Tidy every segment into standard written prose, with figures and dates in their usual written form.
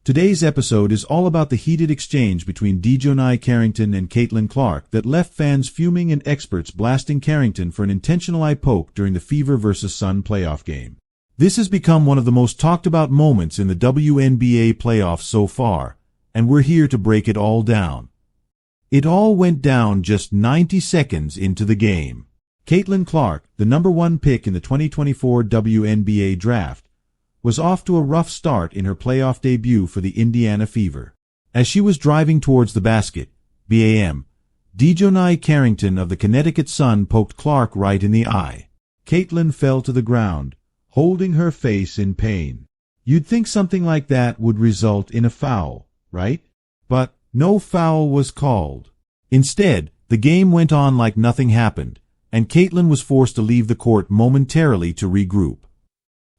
Today's episode is all about the heated exchange between DiJonai Carrington and Caitlin Clark that left fans fuming and experts blasting Carrington for an intentional eye poke during the Fever vs. Sun playoff game. This has become one of the most talked about moments in the WNBA playoffs so far, and we're here to break it all down. It all went down just 90 seconds into the game. Caitlin Clark, the #1 pick in the 2024 WNBA draft, was off to a rough start in her playoff debut for the Indiana Fever. As she was driving towards the basket, BAM, DiJonai Carrington of the Connecticut Sun poked Clark right in the eye. Caitlin fell to the ground, holding her face in pain. You'd think something like that would result in a foul, right? But no foul was called. Instead, the game went on like nothing happened, and Caitlin was forced to leave the court momentarily to regroup.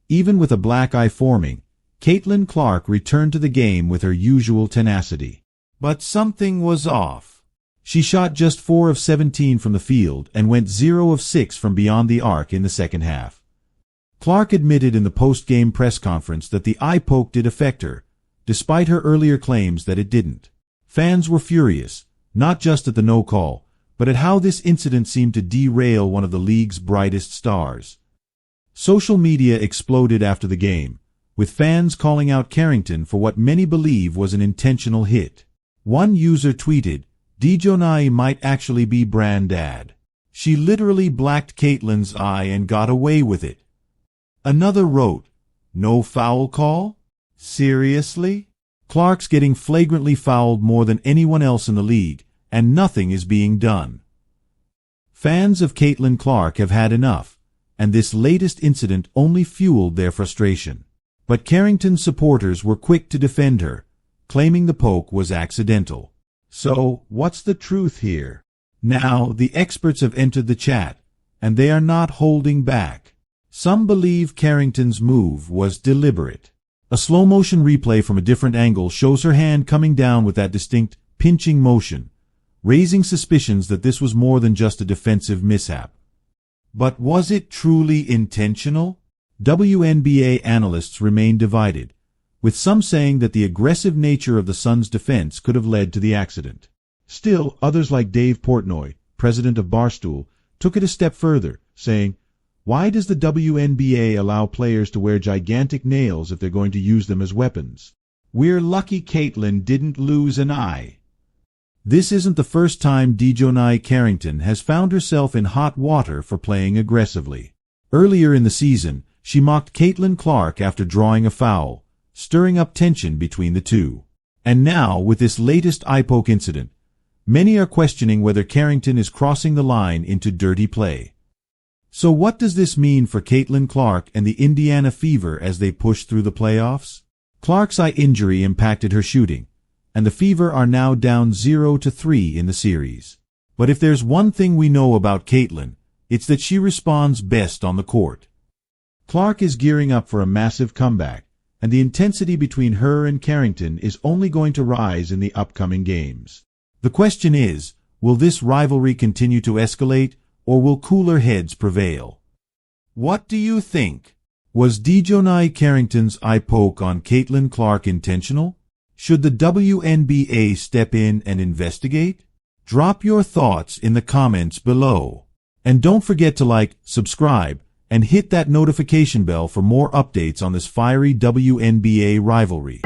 Even with a black eye forming, Caitlin Clark returned to the game with her usual tenacity. But something was off. She shot just 4 of 17 from the field and went 0 of 6 from beyond the arc in the second half. Clark admitted in the post-game press conference that the eye poke did affect her, despite her earlier claims that it didn't. Fans were furious, not just at the no call, but at how this incident seemed to derail one of the league's brightest stars. Social media exploded after the game, with fans calling out Carrington for what many believe was an intentional hit. One user tweeted, "DiJonai might actually be Brandad. She literally blacked Caitlin's eye and got away with it." Another wrote, "No foul call? Seriously? Clark's getting flagrantly fouled more than anyone else in the league, and nothing is being done." Fans of Caitlin Clark have had enough, and this latest incident only fueled their frustration. But Carrington's supporters were quick to defend her, claiming the poke was accidental. So, what's the truth here? Now, the experts have entered the chat, and they are not holding back. Some believe Carrington's move was deliberate. A slow-motion replay from a different angle shows her hand coming down with that distinct, pinching motion, raising suspicions that this was more than just a defensive mishap. But was it truly intentional? WNBA analysts remain divided, with some saying that the aggressive nature of the Suns' defense could have led to the accident. Still, others like Dave Portnoy, president of Barstool, took it a step further, saying, "Why does the WNBA allow players to wear gigantic nails if they're going to use them as weapons? We're lucky Caitlin didn't lose an eye." This isn't the first time DiJonai Carrington has found herself in hot water for playing aggressively. Earlier in the season, she mocked Caitlin Clark after drawing a foul, stirring up tension between the two. And now, with this latest eye poke incident, many are questioning whether Carrington is crossing the line into dirty play. So what does this mean for Caitlin Clark and the Indiana Fever as they push through the playoffs? Clark's eye injury impacted her shooting, and the Fever are now down 0-3 in the series. But if there's one thing we know about Caitlin, it's that she responds best on the court. Clark is gearing up for a massive comeback, and the intensity between her and Carrington is only going to rise in the upcoming games. The question is, will this rivalry continue to escalate, or will cooler heads prevail? What do you think? Was DiJonai Carrington's eye poke on Caitlin Clark intentional? Should the WNBA step in and investigate? Drop your thoughts in the comments below. And don't forget to like, subscribe, and hit that notification bell for more updates on this fiery WNBA rivalry.